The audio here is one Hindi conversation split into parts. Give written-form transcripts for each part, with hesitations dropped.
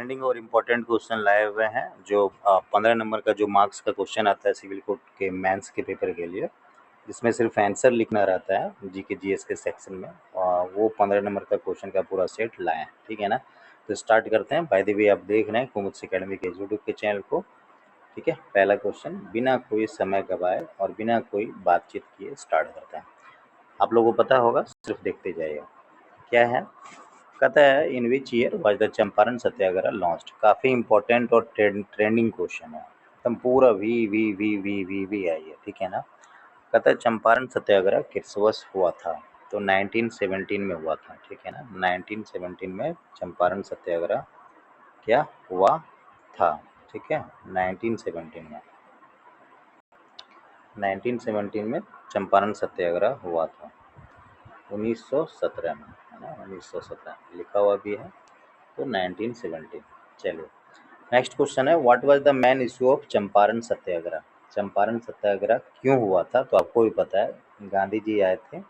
ट्रेंडिंग और इम्पोर्टेंट क्वेश्चन लाए हुए हैं जो 15 नंबर का जो मार्क्स का क्वेश्चन आता है सिविल कोड के मेंस के पेपर के लिए, जिसमें सिर्फ आंसर लिखना रहता है जीके जीएस के सेक्शन में। वो 15 नंबर का क्वेश्चन का पूरा सेट लाए हैं, ठीक है ना। तो स्टार्ट करते हैं। बाय द वे आप देख रहे हैं कुमुद एकेडमी के यूट्यूब के चैनल को, ठीक है। पहला क्वेश्चन, बिना कोई समय गवाए और बिना कोई बातचीत किए स्टार्ट करते हैं। आप लोगों को पता होगा, सिर्फ देखते जाइए। क्या है, कहता है in which year was the Champaran Satyagraha launched. काफ़ी इंपॉर्टेंट और ट्रेंडिंग क्वेश्चन है, एकदम पूरा V V V V V V I है, ठीक है ना। कहता है चंपारण सत्याग्रह किस वर्ष हुआ था, तो 1917 में हुआ था, ठीक है ना। 1917 में चंपारण सत्याग्रह क्या हुआ था, ठीक है। 1917 में चंपारण सत्याग्रह हुआ था 1917 में, है ना। 1917 लिखा हुआ भी है, तो 1917। चलिए नेक्स्ट क्वेश्चन है, what was the main issue of Champaran Satyagraha. Champaran Satyagraha क्यों हुआ था, तो आपको भी पता है, गांधी जी आए थे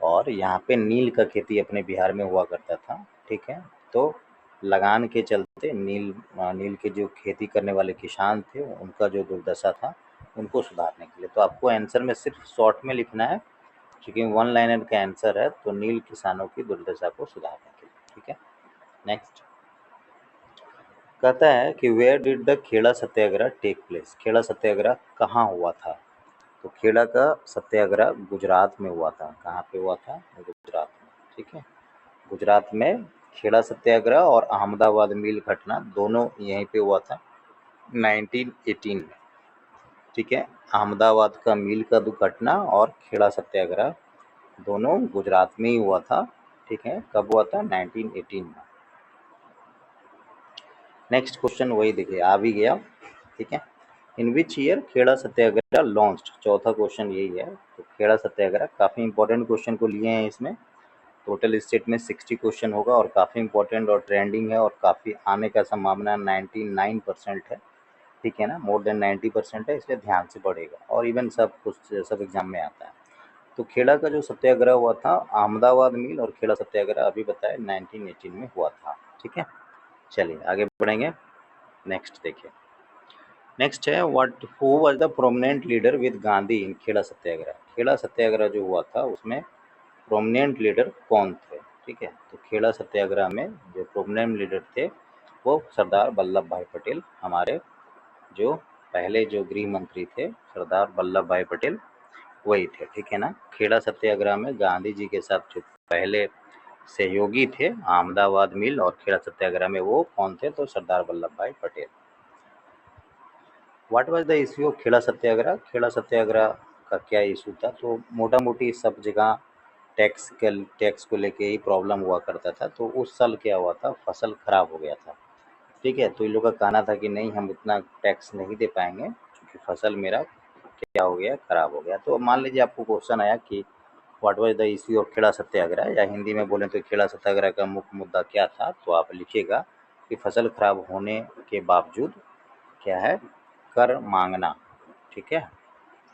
और यहाँ पे नील का खेती अपने बिहार में हुआ करता था, ठीक है। तो लगान के चलते नील के जो खेती करने वाले किसान थे उनका जो दुर्दशा था उनको सुधारने के लिए। तो आपको आंसर में सिर्फ शॉर्ट में लिखना है, क्योंकि वन लाइनर का आंसर है, तो नील किसानों की दुर्दशा को सुधारने के लिए, ठीक है। नेक्स्ट कहता है कि where did the Kheda Satyagraha take place. Kheda Satyagraha कहाँ हुआ था, तो खेड़ा का सत्याग्रह गुजरात में हुआ था। कहाँ पे हुआ था, गुजरात में, ठीक है। गुजरात में खेड़ा सत्याग्रह और अहमदाबाद मिल घटना दोनों यहीं पे हुआ था 1918 में, ठीक है। अहमदाबाद का मिल का दुर्घटना और खेड़ा सत्याग्रह दोनों गुजरात में ही हुआ था, ठीक है। कब हुआ था, 1918 में। नेक्स्ट क्वेश्चन वही देखिए आ भी गया, ठीक है। In which year Kheda Satyagraha launched. चौथा क्वेश्चन यही है। तो खेड़ा सत्याग्रह काफ़ी इंपॉर्टेंट क्वेश्चन को लिए हैं इसमें। टोटल स्टेट में 60 क्वेश्चन होगा और काफ़ी इंपॉर्टेंट और ट्रेंडिंग है और काफ़ी आने का संभावना 99% है, ठीक है ना। मोर देन 90% है, इसलिए ध्यान से पढ़ेगा और इवन सब एग्जाम में आता है। तो खेड़ा का जो सत्याग्रह हुआ था अहमदाबाद मिल और खेड़ा सत्याग्रह अभी बताया 1918 में हुआ था, ठीक है। चलिए आगे बढ़ेंगे। नेक्स्ट देखिए, नेक्स्ट है what who was the prominent leader with Gandhi in Kheda Satyagraha. Kheda Satyagraha जो हुआ था उसमें प्रोमिनेंट लीडर कौन थे, ठीक है। तो खेड़ा सत्याग्रह में जो प्रोमिनेंट लीडर थे वो सरदार वल्लभ भाई पटेल, हमारे जो पहले जो गृह मंत्री थे सरदार वल्लभ भाई पटेल वही थे, ठीक है ना। खेड़ा सत्याग्रह में गांधी जी के साथ जो पहले सहयोगी थे अहमदाबाद मिल और खेड़ा सत्याग्रह में वो कौन थे, तो Sardar Vallabhbhai Patel. What was the issue of Kheda Satyagraha. Kheda Satyagraha का क्या इशू था, तो मोटा मोटी सब जगह टैक्स को लेके ही प्रॉब्लम हुआ करता था। तो उस साल क्या हुआ था, फसल खराब हो गया था, ठीक है। तो इन लोग का कहना था कि नहीं हम उतना टैक्स नहीं दे पाएंगे क्योंकि फसल मेरा क्या हो गया, खराब हो गया। तो मान लीजिए आपको क्वेश्चन आया कि what was the issue of Kheda Satyagraha, या हिंदी में बोलें तो खेड़ा सत्याग्रह का मुख्य मुद्दा क्या था, तो आप लिखिएगा कि फसल खराब होने के बावजूद क्या है, कर मांगना, ठीक है।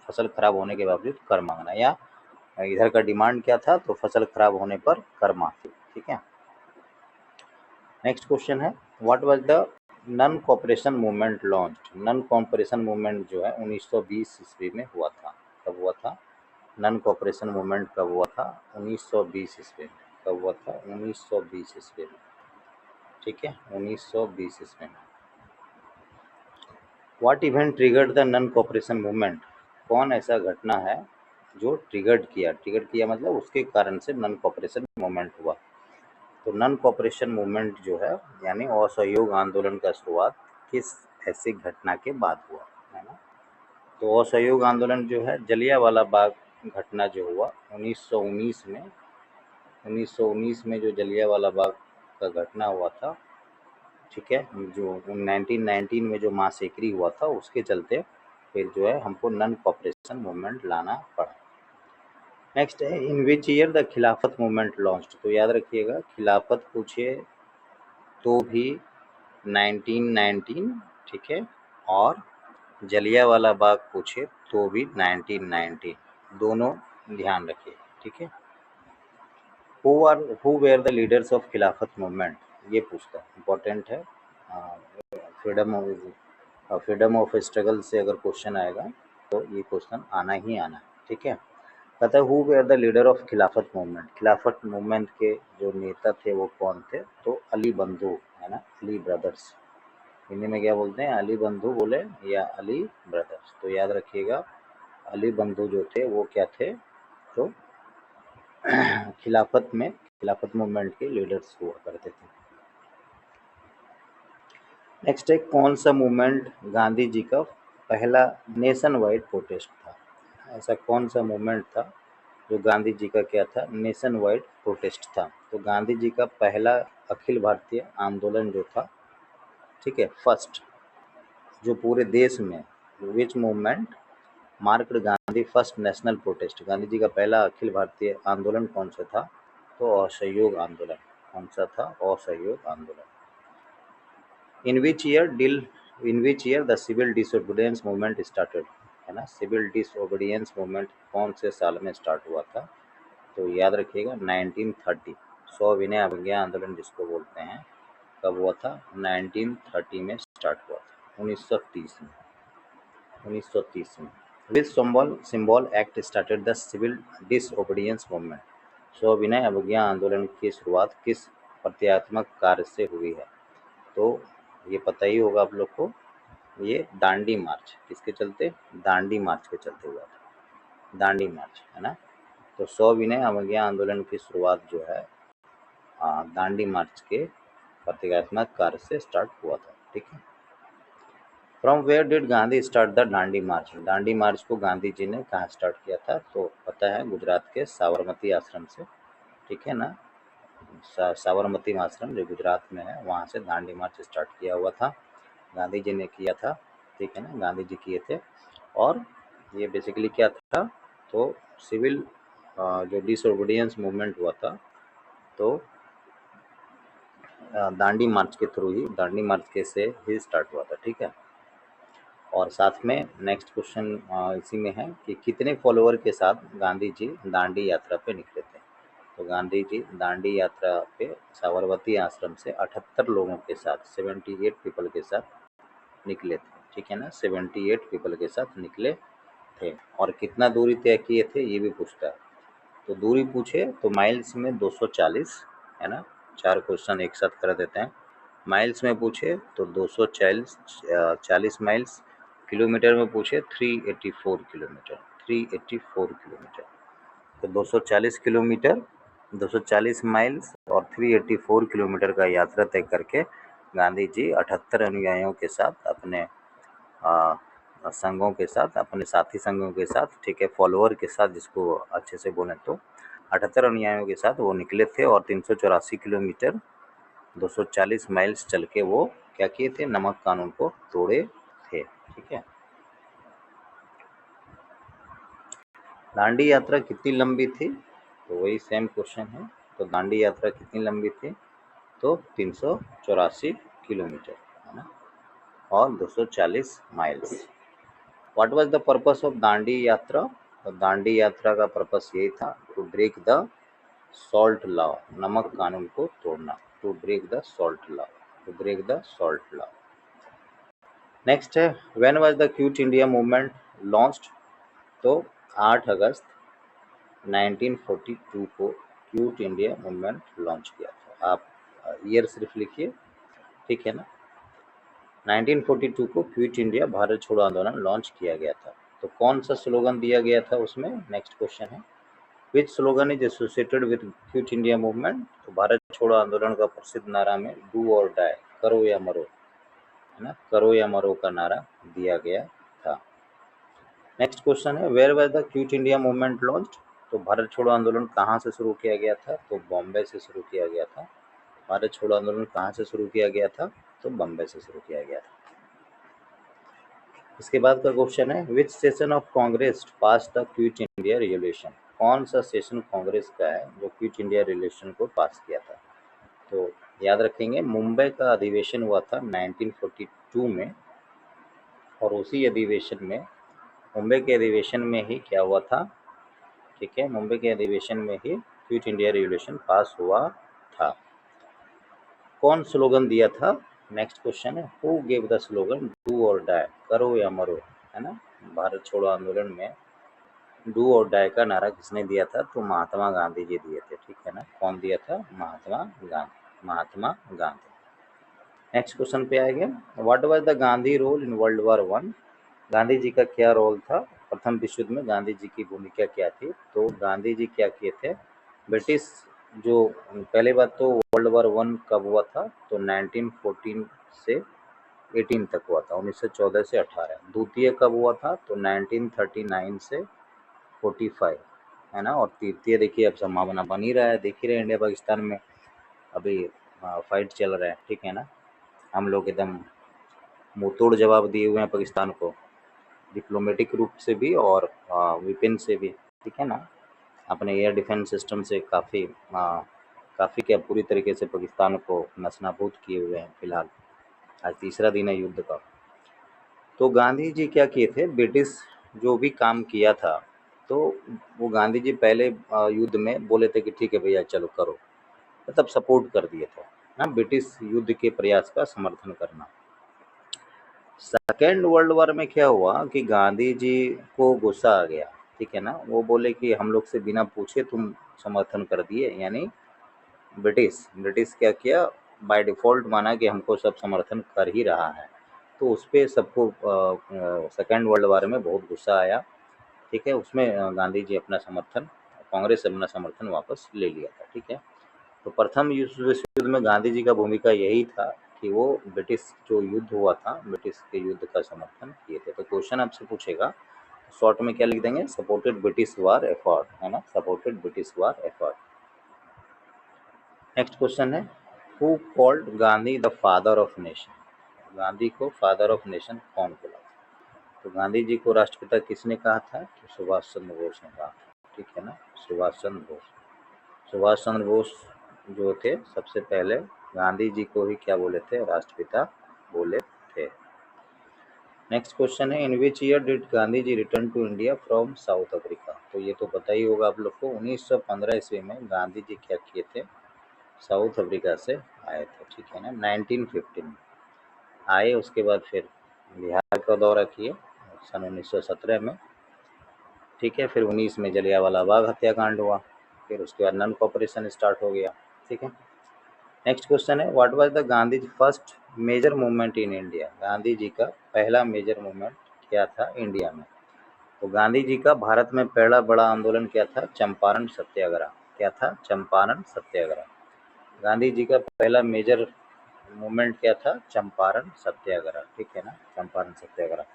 फसल खराब होने के बावजूद कर मांगना, या इधर का डिमांड क्या था, तो फसल खराब होने पर कर मांगना, ठीक है। नेक्स्ट क्वेश्चन है what was the non cooperation movement launched. Non cooperation movement जो है 1920 ईस्वी में हुआ था। कब हुआ था, नन कॉपरेशन मूवमेंट कब हुआ था, 1920 ईस्वी में। कब हुआ था, 1920 ईस्वी में, ठीक है, 1920 ईस्वी में। What event triggered the non cooperation movement. कौन ऐसा घटना है जो ट्रिगर्ड किया मतलब उसके कारण से नन कॉपरेशन मूवमेंट हुआ। तो नन कॉपरेशन मूवमेंट जो है यानी असहयोग आंदोलन का शुरुआत किस ऐसी घटना के बाद हुआ, है ना। तो असहयोग आंदोलन जो है जलियांवाला बाग घटना जो हुआ 1919 में, 1919 में जो जलियांवाला बाग का घटना हुआ था, ठीक है, जो 1919 में जो महासेकरी हुआ था उसके चलते फिर जो है हमको नन कॉपरेशन मूवमेंट लाना पड़ा। नेक्स्ट है इन विच ईयर द खिलाफत मूवमेंट लॉन्च्ड। तो याद रखिएगा खिलाफत पूछे तो भी 1919, ठीक है, और जलियांवाला बाग पूछे तो भी 1919, दोनों ध्यान रखिए, ठीक है। Who were the leaders of Khilafat movement, ये पूछता है, इंपॉर्टेंट है। फ्रीडम ऑफ स्ट्रगल से अगर क्वेश्चन आएगा तो ये क्वेश्चन आना ही आना है, ठीक है। कहता है who were the leader of Khilafat movement, Khilafat movement के जो नेता थे वो कौन थे, तो अली बंधु है ना, अली ब्रदर्स। हिंदी में क्या बोलते हैं, अली बंधु बोले या अली ब्रदर्स। तो याद रखिएगा अली बंधु जो थे वो क्या थे, तो खिलाफत मूवमेंट के लीडर्स हुआ करते थे। नेक्स्ट है कौन सा मूवमेंट गांधी जी का पहला नेशन वाइड प्रोटेस्ट था, ऐसा कौन सा मूवमेंट था जो गांधी जी का क्या था, नेशन वाइड प्रोटेस्ट था। तो गांधी जी का पहला अखिल भारतीय आंदोलन जो था, ठीक है, फर्स्ट जो पूरे देश में, which movement marked Gandhi first national protest, Gandhi ji का पहला अखिल भारतीय आंदोलन कौन सा था, तो असहयोग आंदोलन। कौन सा था, असहयोग आंदोलन। In which year the civil disobedience movement started, है ना, सिविल डिसोबीडियंस मूवमेंट कौन से साल में स्टार्ट हुआ था, तो याद रखिएगा 1930, सविनय अवज्ञा आंदोलन जिसको बोलते हैं, कब हुआ था, 1930 में स्टार्ट हुआ था, 1930 में, 1930 में। Which symbol act started the civil disobedience movement, सविनय अवज्ञा आंदोलन की शुरुआत किस प्रत्यात्मक कार्य से हुई है, तो ये पता ही होगा आप लोग को, ये दांडी मार्च, किसके चलते, दांडी मार्च के चलते हुआ था, दांडी मार्च, है ना। तो सविनय अवज्ञा आंदोलन की शुरुआत जो है दांडी मार्च के प्रतीकात्मक कार्य से स्टार्ट हुआ था, ठीक है। From where did Gandhi start the Dandi march, Dandi march को गांधी जी ने कहाँ स्टार्ट किया था, तो पता है गुजरात के साबरमती आश्रम से, ठीक है ना। साबरमती आश्रम जो गुजरात में है वहाँ से दांडी मार्च स्टार्ट किया हुआ था, गांधी जी ने किया था, ठीक है ना, गांधी जी किए थे। और ये बेसिकली क्या था, तो सिविल जो डिसोबीडियंस मूवमेंट हुआ था, तो दांडी मार्च के थ्रू ही, दांडी मार्च के से ही स्टार्ट हुआ था, ठीक है। और साथ में नेक्स्ट क्वेश्चन इसी में है कि कितने फॉलोअर के साथ गांधी जी दांडी यात्रा पे निकले थे, तो गांधी जी दांडी यात्रा पे साबरमती आश्रम से 78 लोगों के साथ, 78 पीपल के साथ निकले थे, ठीक है ना, 78 पीपल के साथ निकले थे। और कितना दूरी तय किए थे ये भी पूछता है, तो दूरी पूछे तो माइल्स में 240, है ना, 4 क्वेश्चन एक साथ कर देते हैं। माइल्स में पूछे तो 240 माइल्स, किलोमीटर में पूछे 384 किलोमीटर, 384 किलोमीटर। तो 240 किलोमीटर, 240 माइल्स और 384 किलोमीटर का यात्रा तय करके गांधी जी 78 अनुयायियों के साथ, अपने संघों के साथ, अपने साथी संघों के साथ, ठीक है, फॉलोअर के साथ जिसको अच्छे से बोले, तो 78 अनुयायियों के साथ वो निकले थे और 384 किलोमीटर 240 माइल्स चल के वो क्या किए थे, नमक कानून को तोड़े थे, ठीक है। दांडी यात्रा कितनी लंबी थी, तो वही सेम क्वेश्चन है, तो दांडी यात्रा कितनी लंबी थी, तो 384 किलोमीटर, है ना, और 240 miles. What was the purpose of Dandi Yatra, तो दांडी यात्रा का पर्पस यही था, to break the salt law, नमक कानून को तोड़ना, to break the salt law, to break the salt law. Next है when was the quit India movement launched, तो 8 अगस्त 1942 को क्विट इंडिया मूवमेंट लॉन्च किया था। आप ईयर सिर्फ लिखिए, ठीक है ना। 1942 को क्विट इंडिया भारत छोड़ो आंदोलन लॉन्च किया गया था। तो कौन सा स्लोगन दिया गया था उसमें, नेक्स्ट क्वेश्चन है, which slogan is associated with quit India movement, तो भारत छोड़ो आंदोलन का प्रसिद्ध नारा में डू और डाई, करो या मरो, है ना, करो या मरो का नारा दिया गया था। नेक्स्ट क्वेश्चन है where was the quit India movement launched, तो भारत छोड़ो आंदोलन कहाँ से शुरू किया गया था, तो बॉम्बे से शुरू किया गया था। भारत छोड़ो आंदोलन कहाँ से शुरू किया गया था, तो बॉम्बे से शुरू किया गया था। इसके बाद का क्वेश्चन है विच session of Congress pass the quit India resolution, कौन सा सेशन कांग्रेस का है जो क्विट इंडिया रेजोल्यूशन को पास किया था, तो याद रखेंगे मुंबई का अधिवेशन हुआ था 1942 में, और उसी अधिवेशन में, मुंबई के अधिवेशन में ही क्या हुआ था, ठीक है, मुंबई के अधिवेशन में ही क्विट इंडिया रेजोल्यूशन पास हुआ था। कौन स्लोगन दिया था, नेक्स्ट क्वेश्चन है, who gave the slogan do और डाई, करो या मरो, है ना। भारत छोड़ो आंदोलन में डू और डाई का नारा किसने दिया था, तो महात्मा गांधी जी दिए थे, ठीक है ना। कौन दिया था, महात्मा गांधी, महात्मा गांधी। नेक्स्ट क्वेश्चन पे आएंगे, what was the Gandhi role in world war one, Gandhi ji का क्या रोल था प्रथम विश्व युद्ध में, गांधी जी की भूमिका क्या थी। तो गांधी जी क्या किए थे, ब्रिटिश जो पहले बात तो वर्ल्ड वॉर वन कब हुआ था, तो 1914 से 18 तक हुआ था, 1914 से 18। द्वितीय कब हुआ था, तो 1939 से 45, है ना। और तृतीय देखिए अब संभावना बन ही रहा है, देख ही रहे इंडिया पाकिस्तान में अभी फाइट चल रहा है, ठीक है ना। हम लोग एकदम मुंह तोड़ जवाब दिए हुए हैं पाकिस्तान को, डिप्लोमेटिक रूप से भी और वेपन से भी, ठीक है ना। अपने एयर डिफेंस सिस्टम से काफ़ी क्या पूरी तरीके से पाकिस्तान को नस्तानाबूद किए हुए हैं फिलहाल। आज तीसरा दिन है युद्ध का। तो गांधी जी क्या किए थे, ब्रिटिश जो भी काम किया था, तो वो गांधी जी पहले युद्ध में बोले थे कि ठीक है भैया चलो करो, मतलब सपोर्ट कर दिए थे ना, ब्रिटिश युद्ध के प्रयास का समर्थन करना। सेकेंड वर्ल्ड वॉर में क्या हुआ कि गांधी जी को गुस्सा आ गया, ठीक है ना। वो बोले कि हम लोग से बिना पूछे तुम समर्थन कर दिए, यानी ब्रिटिश क्या किया, बाय डिफ़ॉल्ट माना कि हमको सब समर्थन कर ही रहा है। तो उस पे सबको सेकेंड वर्ल्ड वॉर में बहुत गुस्सा आया, ठीक है। उसमें गांधी जी अपना समर्थन, कांग्रेस से अपना समर्थन वापस ले लिया था, ठीक है। तो प्रथम विश्व युद्ध में गांधी जी का भूमिका यही था कि वो ब्रिटिश जो युद्ध हुआ था, ब्रिटिश के युद्ध का समर्थन किए थे। तो क्वेश्चन आपसे पूछेगा, शॉर्ट में क्या लिख देंगे, सपोर्टेड ब्रिटिश वार एफर्ट, है ना, सपोर्टेड ब्रिटिश वार एफर्ट। नेक्स्ट क्वेश्चन है, who called Gandhi the father of nation, Gandhi को फादर ऑफ नेशन कौन बोला। तो गांधी जी को राष्ट्रपिता किसने कहा था, तो सुभाष चंद्र बोस ने कहा था, ठीक है ना, सुभाष चंद्र बोस। सुभाष चंद्र बोस जो थे सबसे पहले गांधी जी को ही क्या बोले थे, राष्ट्रपिता बोले थे। नेक्स्ट क्वेश्चन है, in which year did Gandhi ji return to India from South Africa. तो ये तो पता ही होगा आप लोग को, 1915 ईस्वी में गांधी जी क्या किए थे, साउथ अफ्रीका से आए थे, ठीक है ना। 1915 आए, उसके बाद फिर बिहार का दौरा किए सन 1917 में, ठीक है। फिर 19 में जलियांवाला बाग हत्याकांड हुआ, फिर उसके बाद नन कॉपरेशन स्टार्ट हो गया, ठीक है। नेक्स्ट क्वेश्चन है, what was the Gandhi first major movement in India, Gandhi ji का पहला मेजर मूवमेंट क्या था इंडिया में। तो गांधी जी का भारत में पहला बड़ा आंदोलन क्या था, चंपारण सत्याग्रह। क्या था, चंपारण सत्याग्रह। गांधी जी का पहला मेजर मूवमेंट क्या था, चंपारण सत्याग्रह, ठीक है ना, चंपारण सत्याग्रह।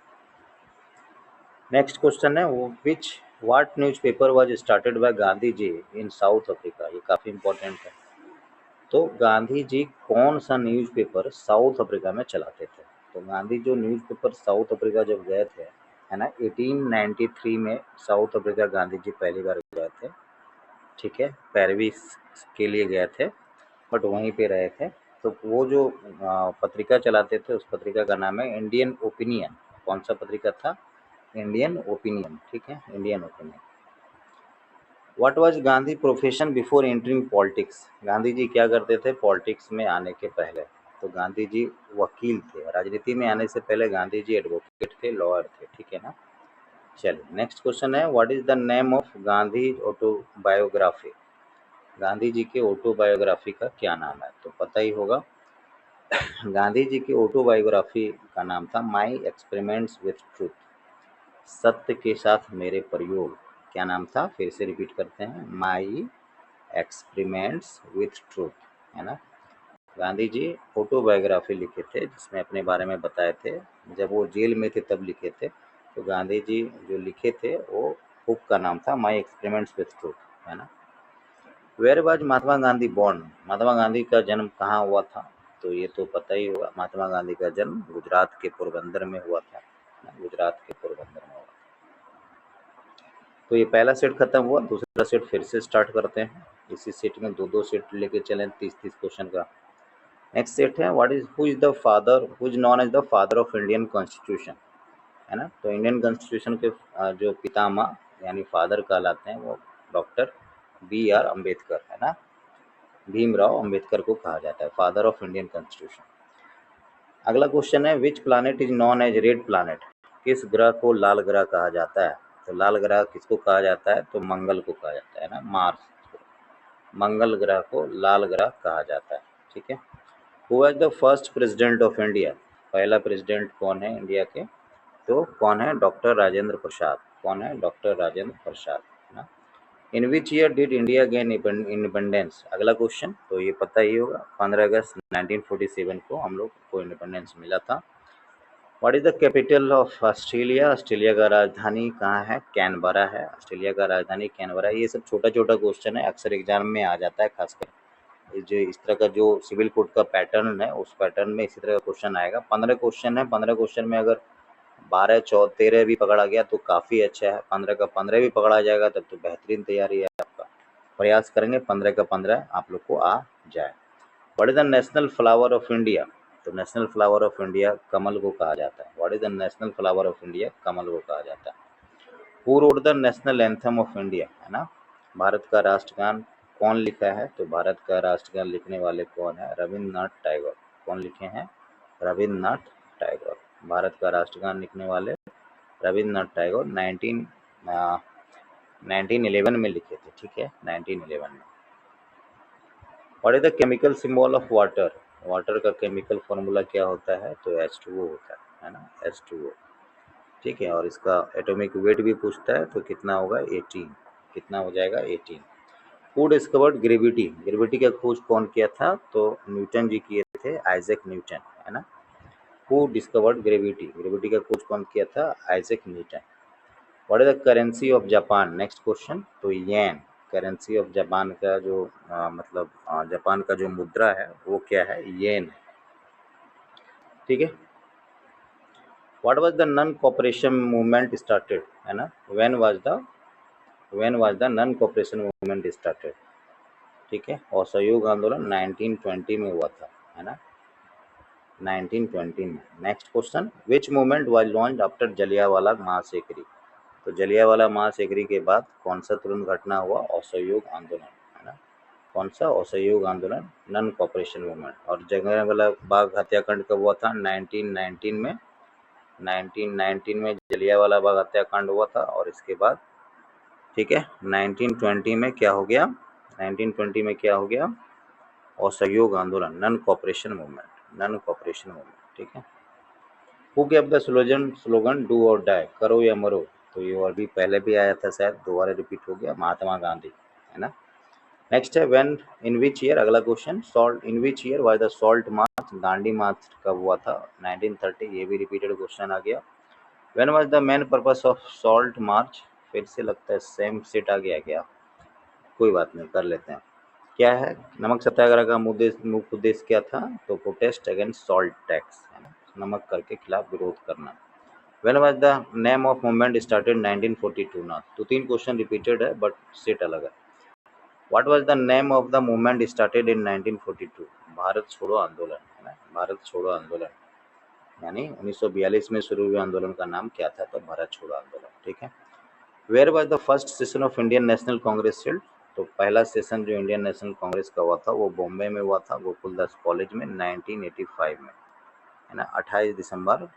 नेक्स्ट क्वेश्चन है, which what newspaper was started by Gandhi ji in South Africa, ये काफ़ी इंपॉर्टेंट है। तो गांधी जी कौन सा न्यूज़पेपर साउथ अफ्रीका में चलाते थे। तो गांधी जो न्यूज़पेपर साउथ अफ्रीका जब गए थे, है ना, 1893 में साउथ अफ्रीका गांधी जी पहली बार गए थे, ठीक है, पेरिस के लिए गए थे, बट वहीं पे रहे थे। तो वो जो पत्रिका चलाते थे, उस पत्रिका का नाम है इंडियन ओपिनियन। कौन सा पत्रिका था, इंडियन ओपिनियन, ठीक है, Indian Opinion. What was Gandhi profession before entering politics, Gandhi ji क्या करते थे पॉलिटिक्स में आने के पहले। तो गांधी जी वकील थे, राजनीति में आने से पहले गांधी जी एडवोकेट थे, लॉयर थे, ठीक है ना। चलिए नेक्स्ट क्वेश्चन है, what is the name of Gandhi autobiography, Gandhi ji के ऑटोबायोग्राफी का क्या नाम है। तो पता ही होगा, गांधी जी की ऑटोबायोग्राफी का नाम था माई एक्सपेरिमेंट्स विथ ट्रूथ, सत्य के साथ मेरे प्रयोग। क्या नाम था, फिर से रिपीट करते हैं, माई एक्सपेरिमेंट्स विथ ट्रूथ, है ना। गांधी जी ऑटोबायोग्राफी लिखे थे, जिसमें अपने बारे में बताए थे, जब वो जेल में थे तब लिखे थे। तो गांधी जी जो लिखे थे वो बुक का नाम था माई एक्सपेरिमेंट्स विथ ट्रूथ, है ना। Where was Mahatma Gandhi born, Mahatma Gandhi का जन्म कहाँ हुआ था। तो ये तो पता ही होगा, महात्मा गांधी का जन्म गुजरात के पोरबंदर में हुआ था, गुजरात के पोरबंदर में हुआ। तो ये पहला सेट खत्म हुआ, दूसरा सेट फिर से स्टार्ट करते हैं। इसी सेट में दो दो सेट लेके चलें, 30-30 क्वेश्चन का। नेक्स्ट सेट है, what is who is the father who is known as the father of Indian constitution, है ना। तो इंडियन कॉन्स्टिट्यूशन के जो पितामह यानी फादर कहलाते हैं वो डॉक्टर BR अम्बेडकर, है ना, भीमराव अम्बेडकर को कहा जाता है फादर ऑफ इंडियन कॉन्स्टिट्यूशन। अगला क्वेश्चन है which planet is known as red planet, किस ग्रह को लाल ग्रह कहा जाता है। तो लाल ग्रह किसको कहा जाता है, तो मंगल को कहा जाता है ना, मार्स, मंगल ग्रह को लाल ग्रह कहा जाता है। ठीक है। Who was the first president of India, पहला प्रेसिडेंट कौन है इंडिया के, तो कौन है, डॉक्टर राजेंद्र प्रसाद। कौन है, डॉक्टर राजेंद्र प्रसाद, है ना। In which year did India gain independence, अगला क्वेश्चन तो ये पता ही होगा, 15 अगस्त 1947 को हम लोग को इंडिपेंडेंस मिला था। What is the capital of Australia, Australia का राजधानी कहाँ है, कैनबरा है, ऑस्ट्रेलिया का राजधानी कैनबरा है। ये सब छोटा छोटा क्वेश्चन है, अक्सर एग्जाम में आ जाता है, खासकर जो इस तरह का जो सिविल कोड का पैटर्न है उस पैटर्न में इसी तरह का क्वेश्चन आएगा। 15 क्वेश्चन है, 15 क्वेश्चन में अगर 12 13 भी पकड़ा गया तो काफ़ी अच्छा है, 15 का 15 भी पकड़ा जाएगा तब तो बेहतरीन तैयारी है आपका। प्रयास करेंगे 15 का 15 आप लोग को आ जाए। What is the national flower of India, तो नेशनल फ्लावर ऑफ इंडिया कमल को कहा जाता है। What is the national flower of India, कमल को कहा जाता है। Who wrote the national anthem of India, है ना, भारत का राष्ट्रगान कौन लिखा है, तो भारत का राष्ट्रगान लिखने वाले कौन है, रविन्द्रनाथ टैगोर। कौन लिखे हैं, रविन्द्रनाथ टैगोर। भारत का राष्ट्रगान लिखने वाले रविन्द्रनाथ टैगोर 1911 में लिखे थे। ठीक है, 1911 में। What is the chemical symbol of water, water का केमिकल फॉर्मूला क्या होता है, तो H2O होता है ना, H2O। ठीक है, और इसका एटॉमिक वेट भी पूछता है तो कितना होगा, 18। कितना हो जाएगा, 18। हु डिस्कवर्ड ग्रेविटी, ग्रेविटी का खोज कौन किया था, तो न्यूटन जी किए थे, आइजैक न्यूटन, है ना। हु डिस्कवर्ड ग्रेविटी, ग्रेविटी का खोज कौन किया था, Isaac Newton. What is the currency of Japan, next question, तो येन। करेंसी ऑफ जापान का जो मतलब जापान का जो मुद्रा है वो क्या है, येन है। ठीक है। What was the non cooperation movement started, है ना, when was the non cooperation movement started. ठीक है, और सहयोग आंदोलन 1920 में हुआ था, है ना, 1920 में। Next question, which movement was launched after Jallianwala massacre, तो जलियांवाला महासेकरी के बाद कौन सा तुरंत घटना हुआ, असहयोग आंदोलन, है ना, कौन सा, असहयोग आंदोलन, नॉन कॉपरेशन मूवमेंट। और जलियांवाला बाग हत्याकांड कब हुआ था, 1919 में, 1919 में जलियांवाला बाग हत्याकांड हुआ था। और इसके बाद ठीक है 1920 में क्या हो गया, 1920 में क्या हो गया, असहयोग आंदोलन, non cooperation movement, non cooperation movement. ठीक है। Who gave the slogan do और डाई, करो या मरो, तो ये और भी पहले भी आया था शायद, दोबारा रिपीट हो गया, महात्मा गांधी, है ना। नेक्स्ट है व्हेन, इन विच ईयर, अगला question, salt, in which year was the salt march, Dandi march कब हुआ था, 1930, ये भी रिपीटेड क्वेश्चन आ गया। When was the main purpose of salt march, फिर से लगता है सेम सेट आ गया क्या, कोई बात नहीं, कर लेते हैं। क्या है, नमक सत्याग्रह का मुख्य उद्देश्य क्या था, तो प्रोटेस्ट अगेंस्ट सॉल्ट टैक्स, है ना, नमक कर के खिलाफ विरोध करना। When was the name of movement started, 1942 ना, तो 3 क्वेश्चन रिपीटेड है बट सेट अलग है। What was the name of the movement started in 1942, Bharat छोड़ो आंदोलन, है ना, भारत छोड़ो आंदोलन, यानी 1942 में शुरू हुए आंदोलन का नाम क्या था, तो भारत छोड़ो आंदोलन। ठीक है। Where was the first session of Indian National Congress held, तो पहला सेशन जो इंडियन नेशनल कांग्रेस का हुआ था वो बॉम्बे में हुआ था, गोकुलदास कॉलेज में, 1985 में, है ना, 28 दिसंबर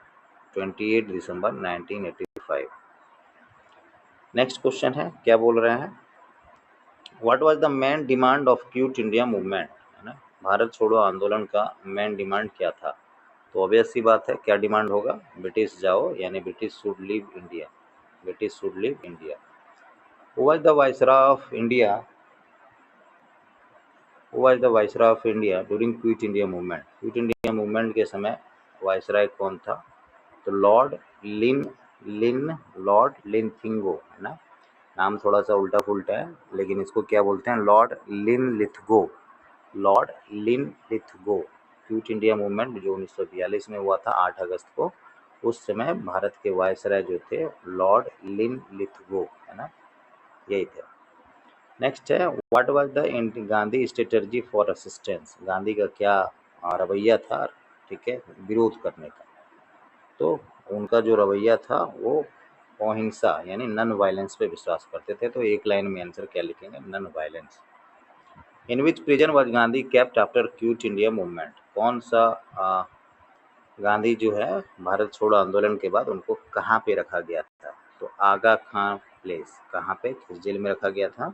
1985। नेक्स्ट क्वेश्चन है, क्या बोल रहे हैं, what was the main demand of quit India movement, है ना, भारत छोड़ो आंदोलन का मेन डिमांड क्या था, तो ऑब्वियस सी बात है क्या डिमांड होगा, ब्रिटिश जाओ, यानी British should leave India, British should leave India. Who was the viceroy of India, who was the viceroy of India during quit India movement, quit India movement के समय वाइसरॉय कौन था, तो लॉर्ड लिनथिंगो, है ना, नाम थोड़ा सा उल्टा फुल्टा है लेकिन इसको क्या बोलते हैं, Lord Linlithgow, Lord Linlithgow. Quit India movement जो 1942 में हुआ था 8 अगस्त को, उस समय भारत के वायसराय जो थे लॉर्ड लिनलिथगो, है ना, यही थे। नेक्स्ट है, what was the Gandhi strategy for assistance, Gandhi का क्या रवैया था, ठीक है, विरोध करने का, तो उनका जो रवैया था वो अहिंसा यानी नॉन वायलेंस पे विश्वास करते थे। तो एक लाइन में आंसर क्या लिखेंगे, non violence. In which prison was Gandhi kept after quit India movement, कौन सा गांधी जो है भारत छोड़ो आंदोलन के बाद उनको कहाँ पे रखा गया था? तो आगा खान प्लेस। कहाँ पे? किस जेल में रखा गया था?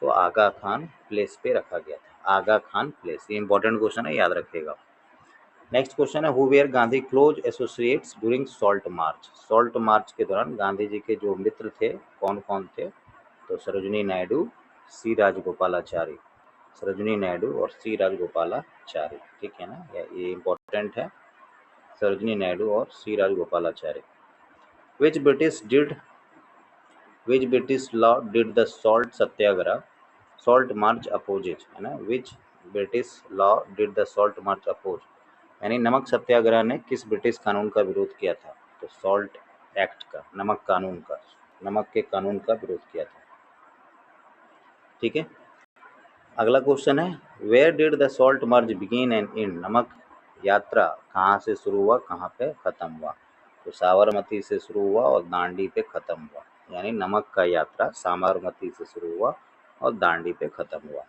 तो आगा खान प्लेस पे रखा गया था। आगा खान प्लेस, ये इंपॉर्टेंट क्वेश्चन है, याद रखिएगा। नेक्स्ट क्वेश्चन है, who were Gandhi close associates during salt march? Salt march के दौरान गांधी जी के जो मित्र थे कौन कौन थे? तो सरोजिनी नायडू, सी राजगोपालाचारी। सरोजिनी नायडू और सी राजगोपालाचारी, ठीक है ना, ये इंपॉर्टेंट है। सरोजिनी नायडू और C Rajagopalachari. Which British law did the salt Satyagraha salt march opposite, है ना? Which British law did the salt march oppose, यानी नमक सत्याग्रह ने किस ब्रिटिश कानून का विरोध किया था? तो सॉल्ट एक्ट का, नमक कानून का, नमक के कानून का विरोध किया था, ठीक है। अगला क्वेश्चन है, where did the salt march begin and and? नमक यात्रा कहाँ से शुरू हुआ, कहाँ पे खत्म हुआ? तो साबरमती से शुरू हुआ और दांडी पे खत्म हुआ, यानी नमक का यात्रा साबरमती से शुरू हुआ और दांडी पे खत्म हुआ।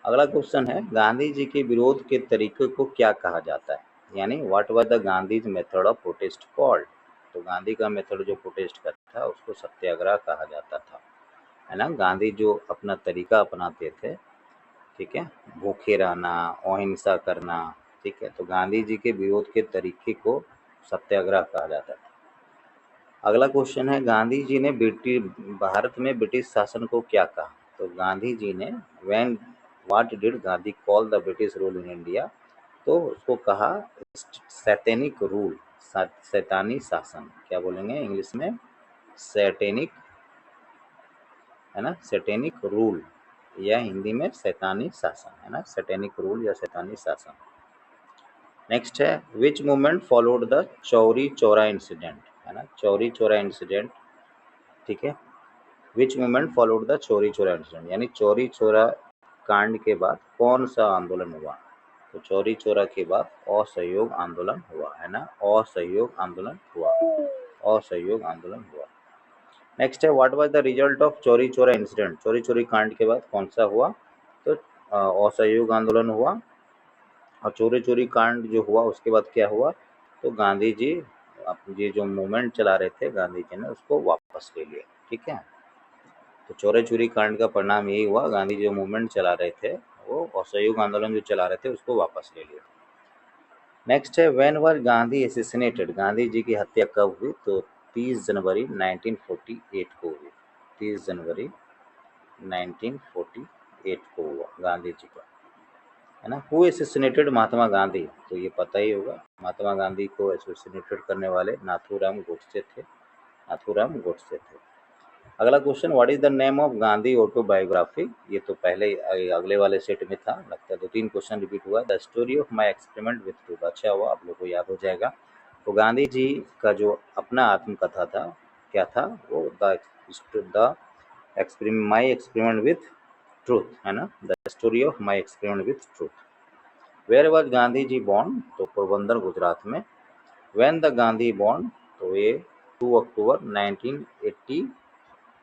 अगला क्वेश्चन है, गांधी जी के विरोध के तरीके को क्या कहा जाता है? यानी what was the Gandhi's method of protest called? तो गांधी का मेथड जो प्रोटेस्ट का था उसको सत्याग्रह कहा जाता था, है ना। गांधी जो अपना तरीका अपनाते थे, ठीक है, भूखे रहना, अहिंसा करना, ठीक है, तो गांधी जी के विरोध के तरीके को सत्याग्रह कहा जाता था। अगला क्वेश्चन है, गांधी जी ने भारत में ब्रिटिश शासन को क्या कहा? तो गांधी जी ने when what did Gandhi call the British rule in India? तो उसको कहा सैटेनिक रूल, शैतानी शासन। क्या बोलेंगे इंग्लिश में? सैटेनिक, है ना, सैटेनिक रूल, या हिंदी में शैतानी शासन, है ना, सैटेनिक रूल या शैतानी शासन। नेक्स्ट है, which movement followed the Chauri Chaura incident, है ना, चौरी चौरा इंसिडेंट, ठीक है। Which movement followed the Chauri Chaura incident, यानी चौरी चौरा कांड के बाद कौन सा आंदोलन हुआ? तो चौरी चौरा के बाद असहयोग आंदोलन हुआ, है ना, असहयोग आंदोलन हुआ, असहयोग आंदोलन हुआ। नेक्स्ट है, what was the result of Chauri Chaura incident? Chauri Chauri कांड के बाद कौन सा हुआ? तो असहयोग आंदोलन हुआ। और चोरी चोरी कांड जो हुआ उसके बाद क्या हुआ? तो गांधी जी ये जो मूवमेंट चला रहे थे गांधी जी ने उसको वापस ले लिया, ठीक है। तो चोरी चोरी कांड का परिणाम यही हुआ, गांधी जो मूवमेंट चला रहे थे वो असहयोग आंदोलन जो चला रहे थे उसको वापस ले लिया। नेक्स्ट है, व्हेन वर गांधी एसिसिनेटेड? गांधी जी की हत्या कब हुई? तो 30 जनवरी 1948 को हुई। 30 जनवरी 1948 को हुआ गांधी जी का, है ना। हु एसिसिनेटेड महात्मा गांधी? तो ये पता ही होगा, महात्मा गांधी को एसिसिनेटेड करने वाले नाथूराम गोडसे थे, नाथूराम गोडसे थे। अगला question, what is the name of Gandhi autobiography? ये तो पहले अगले वाले सेट में था, लगता है 2-3 क्वेश्चन रिपीट हुआ। The story of my experiment with truth, अच्छा हुआ आप लोग को याद हो जाएगा। तो गांधी जी का जो अपना आत्मकथा था क्या था? वो the my experiment with truth, है ना, the story of my experiment with truth. Where was Gandhi ji born? तो पोरबंदर गुजरात में। When the Gandhi born? तो ये 2 अक्टूबर 1980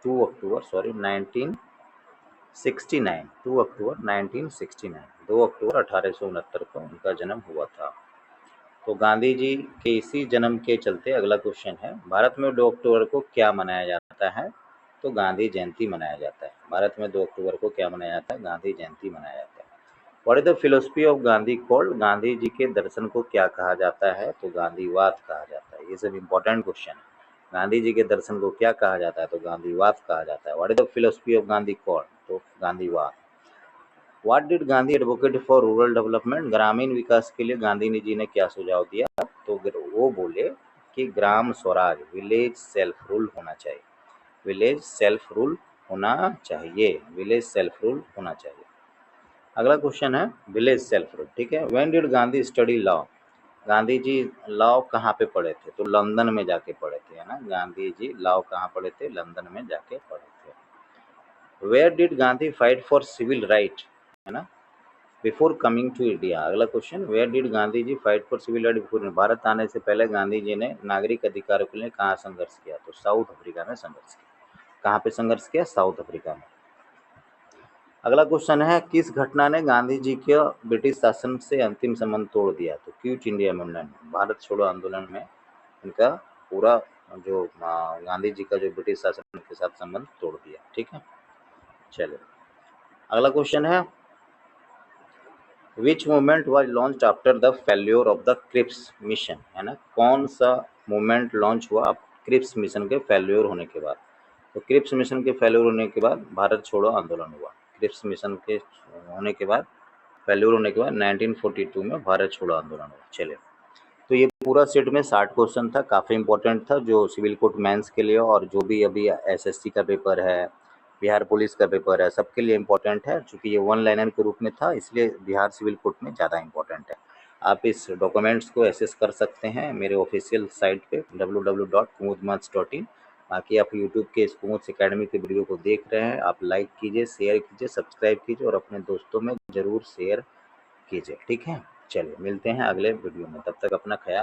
2 अक्टूबर सॉरी 1969, 2 अक्टूबर 1969, 2 अक्टूबर 1869 को उनका जन्म हुआ था। तो गांधी जी के इसी जन्म के चलते अगला क्वेश्चन है, भारत में 2 अक्टूबर को क्या मनाया जाता है? तो गांधी जयंती मनाया जाता है। भारत में 2 अक्टूबर को क्या मनाया जाता है? गांधी जयंती मनाया जाता है। What is the philosophy of Gandhi called? Gandhi ji के दर्शन को क्या कहा जाता है? तो गांधीवाद कहा जाता है। ये सब इंपॉर्टेंट क्वेश्चन है। गांधी जी के दर्शन को क्या कहा जाता है? तो गांधीवाद कहा जाता है। What is the philosophy of Gandhi called? तो गांधीवाद। What did Gandhi advocate for rural development? ग्रामीण विकास के लिए गांधी जी ने क्या सुझाव दिया? तो वो बोले कि Gram Swaraj, village self rule होना चाहिए, विलेज सेल्फ रूल होना चाहिए, विलेज सेल्फ रूल होना चाहिए। अगला क्वेश्चन है विलेज सेल्फ रूल, ठीक है। When did Gandhi study law? Gandhi ji law कहाँ पे पढ़े थे? तो लंदन में जाके पढ़े थे, है ना। गांधी जी लॉ कहाँ पढ़े थे? लंदन में जाके पढ़े थे। Where did Gandhi fight for civil right, है ना, बिफोर कमिंग टू इंडिया? अगला question, where did Gandhi ji fight for civil right before? Bharat आने से पहले गांधी जी ने नागरिक अधिकारों के लिए कहाँ संघर्ष किया? तो साउथ अफ्रीका में संघर्ष किया। कहाँ पे संघर्ष किया? साउथ अफ्रीका में। अगला क्वेश्चन है, किस घटना ने गांधी जी के ब्रिटिश शासन से अंतिम संबंध तोड़ दिया? तो क्विट इंडिया मूवमेंट, भारत छोड़ो आंदोलन में इनका पूरा जो गांधी जी का जो ब्रिटिश शासन के साथ संबंध तोड़ दिया। ठीक है, चलिए अगला क्वेश्चन है, which movement was launch after the failure of the Cripps mission, है ना, कौन सा मूवमेंट लॉन्च हुआ क्रिप्स मिशन के फेल्योर होने के बाद? तो क्रिप्स मिशन के फेल्योर होने के बाद भारत छोड़ो आंदोलन हुआ। क्रिप्स मिशन के होने के बाद, फेल्योर होने के बाद 1942 में भारत छोड़ो आंदोलन हुआ। चलिए, तो ये पूरा सेट में 60 क्वेश्चन था, काफ़ी इंपॉर्टेंट था, जो सिविल कोर्ट मेंस के लिए और जो भी अभी एसएससी का पेपर है, बिहार पुलिस का पेपर है, सबके लिए इम्पोर्टेंट है। चूँकि ये वन लाइनर के रूप में था, इसलिए बिहार सिविल कोर्ट में ज़्यादा इम्पोर्टेंट है। आप इस डॉक्यूमेंट्स को एक्सेस कर सकते हैं मेरे ऑफिशियल साइट पे www.kumudmaths.in। बाकी आप यूट्यूब के कुमुद्स एकेडमी के वीडियो को देख रहे हैं, आप लाइक कीजिए, शेयर कीजिए, सब्सक्राइब कीजिए और अपने दोस्तों में ज़रूर शेयर कीजिए। ठीक है, चलिए मिलते हैं अगले वीडियो में, तब तक अपना ख्याल